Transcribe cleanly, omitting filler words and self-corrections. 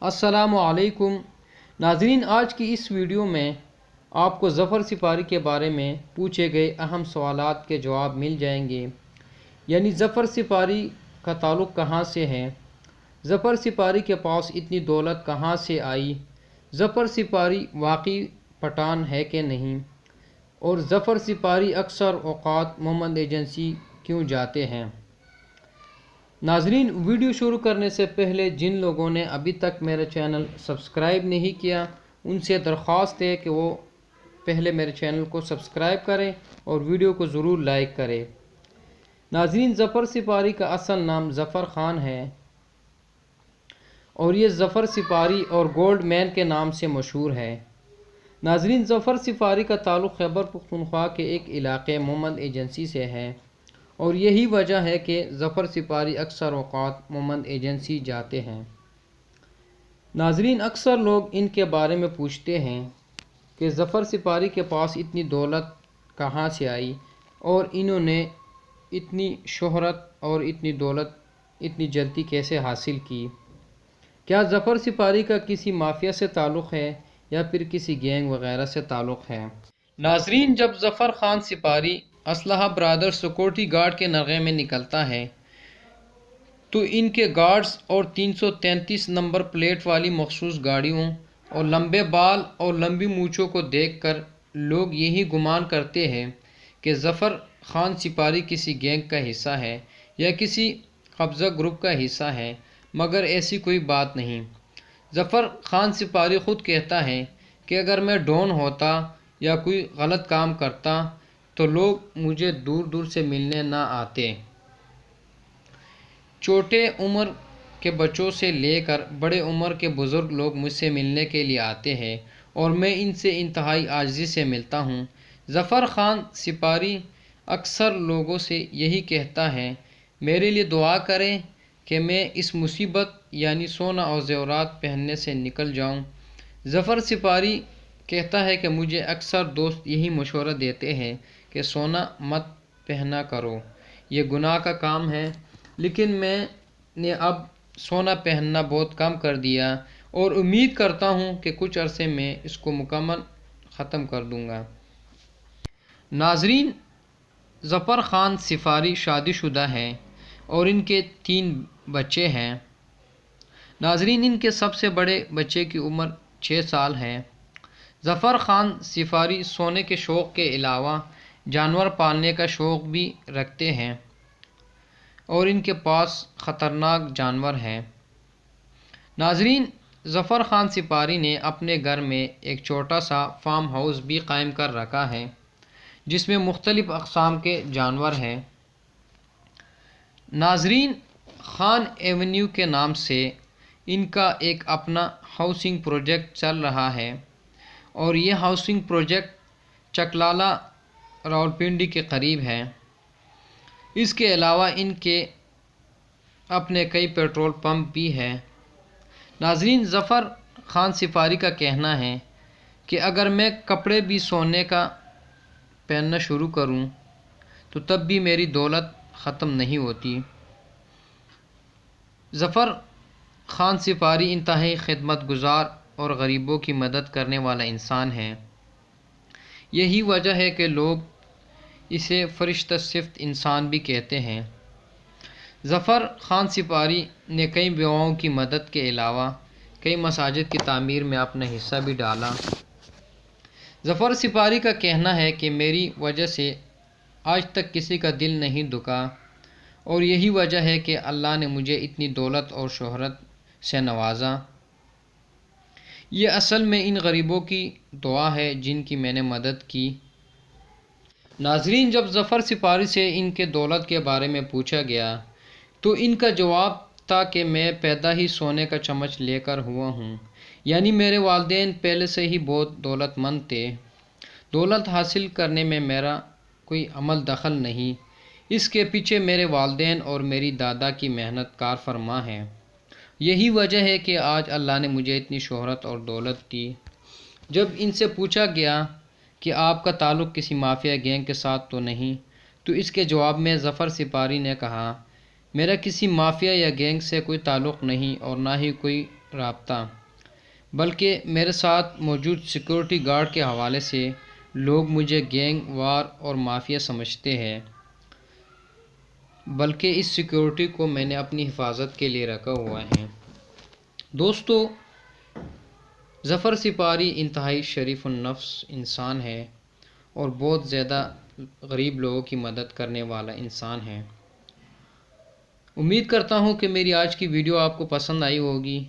السلام علیکم ناظرین، آج کی اس ویڈیو میں آپ کو ظفر سپاری کے بارے میں پوچھے گئے اہم سوالات کے جواب مل جائیں گے، یعنی ظفر سپاری کا تعلق کہاں سے ہے، ظفر سپاری کے پاس اتنی دولت کہاں سے آئی، ظفر سپاری واقعی پٹھان ہے کہ نہیں، اور ظفر سپاری اکثر اوقات مومند ایجنسی کیوں جاتے ہیں۔ ناظرین، ویڈیو شروع کرنے سے پہلے جن لوگوں نے ابھی تک میرا چینل سبسکرائب نہیں کیا ان سے درخواست ہے کہ وہ پہلے میرے چینل کو سبسکرائب کریں اور ویڈیو کو ضرور لائک کریں۔ ناظرین، ظفر سپاری کا اصل نام ظفر خان ہے اور یہ ظفر سپاری اور گولڈ مین کے نام سے مشہور ہے۔ ناظرین، ظفر سپاری کا تعلق خیبر پختونخوا کے ایک علاقے مومند ایجنسی سے ہے اور یہی وجہ ہے کہ ظفر سپاری اکثر اوقات مومند ایجنسی جاتے ہیں۔ ناظرین، اکثر لوگ ان کے بارے میں پوچھتے ہیں کہ ظفر سپاری کے پاس اتنی دولت کہاں سے آئی اور انہوں نے اتنی شہرت اور اتنی دولت اتنی جلدی کیسے حاصل کی۔ کیا ظفر سپاری کا کسی مافیا سے تعلق ہے یا پھر کسی گینگ وغیرہ سے تعلق ہے؟ ناظرین، جب ظفر خان سپاری اسلحہ برادر سیکورٹی گارڈ کے نرغے میں نکلتا ہے تو ان کے گارڈز اور 333 نمبر پلیٹ والی مخصوص گاڑیوں اور لمبے بال اور لمبی مونچھوں کو دیکھ کر لوگ یہی گمان کرتے ہیں کہ ظفر خان سپاری کسی گینگ کا حصہ ہے یا کسی قبضہ گروپ کا حصہ ہے، مگر ایسی کوئی بات نہیں۔ ظفر خان سپاری خود کہتا ہے کہ اگر میں ڈون ہوتا یا کوئی غلط کام کرتا تو لوگ مجھے دور دور سے ملنے نہ آتے۔ چھوٹے عمر کے بچوں سے لے کر بڑے عمر کے بزرگ لوگ مجھ سے ملنے کے لیے آتے ہیں اور میں ان سے انتہائی عاجزی سے ملتا ہوں۔ ظفر خان سپاری اکثر لوگوں سے یہی کہتا ہے، میرے لیے دعا کریں کہ میں اس مصیبت یعنی سونا اور زیورات پہننے سے نکل جاؤں۔ ظفر سپاری کہتا ہے کہ مجھے اکثر دوست یہی مشورہ دیتے ہیں کہ سونا مت پہنا کرو، یہ گناہ کا کام ہے، لیکن میں نے اب سونا پہننا بہت کم کر دیا اور امید کرتا ہوں کہ کچھ عرصے میں اس کو مکمل ختم کر دوں گا۔ ناظرین، ظفر خان سپاری شادی شدہ ہیں اور ان کے 3 بچے ہیں۔ ناظرین، ان کے سب سے بڑے بچے کی عمر 6 سال ہے۔ ظفر خان سپاری سونے کے شوق کے علاوہ جانور پالنے کا شوق بھی رکھتے ہیں اور ان کے پاس خطرناک جانور ہیں۔ ناظرین، ظفر خان سپاری نے اپنے گھر میں ایک چھوٹا سا فارم ہاؤس بھی قائم کر رکھا ہے جس میں مختلف اقسام کے جانور ہیں۔ ناظرین، خان ایونیو کے نام سے ان کا ایک اپنا ہاؤسنگ پروجیکٹ چل رہا ہے اور یہ ہاؤسنگ پروجیکٹ چکلالہ راولپنڈی کے قریب ہے۔ اس کے علاوہ ان کے اپنے کئی پیٹرول پمپ بھی ہیں۔ ناظرین، ظفر خان سپاری کا کہنا ہے کہ اگر میں کپڑے بھی سونے کا پہننا شروع کروں تو تب بھی میری دولت ختم نہیں ہوتی۔ ظفر خان سپاری انتہائی خدمت گزار اور غریبوں کی مدد کرنے والا انسان ہے۔ یہی وجہ ہے کہ لوگ اسے فرشتہ صفت انسان بھی کہتے ہیں۔ ظفر خان سپاری نے کئی بیواؤں کی مدد کے علاوہ کئی مساجد کی تعمیر میں اپنا حصہ بھی ڈالا۔ ظفر سپاری کا کہنا ہے کہ میری وجہ سے آج تک کسی کا دل نہیں دکھا اور یہی وجہ ہے کہ اللہ نے مجھے اتنی دولت اور شہرت سے نوازا۔ یہ اصل میں ان غریبوں کی دعا ہے جن کی میں نے مدد کی۔ ناظرین، جب ظفر سپاری سے ان کے دولت کے بارے میں پوچھا گیا تو ان کا جواب تھا کہ میں پیدا ہی سونے کا چمچ لے کر ہوا ہوں، یعنی میرے والدین پہلے سے ہی بہت دولت مند تھے۔ دولت حاصل کرنے میں میرا کوئی عمل دخل نہیں، اس کے پیچھے میرے والدین اور میری دادا کی محنت کار فرما ہے۔ یہی وجہ ہے کہ آج اللہ نے مجھے اتنی شہرت اور دولت دی۔ جب ان سے پوچھا گیا کہ آپ کا تعلق کسی مافیا گینگ کے ساتھ تو نہیں، تو اس کے جواب میں ظفر سپاری نے کہا، میرا کسی مافیا یا گینگ سے کوئی تعلق نہیں اور نہ ہی کوئی رابطہ، بلکہ میرے ساتھ موجود سیکورٹی گارڈ کے حوالے سے لوگ مجھے گینگ وار اور مافیا سمجھتے ہیں، بلکہ اس سیکورٹی کو میں نے اپنی حفاظت کے لیے رکھا ہوا ہے۔ دوستو، ظفر سپاری انتہائی شریف النفس انسان ہے اور بہت زیادہ غریب لوگوں کی مدد کرنے والا انسان ہے۔ امید کرتا ہوں کہ میری آج کی ویڈیو آپ کو پسند آئی ہوگی۔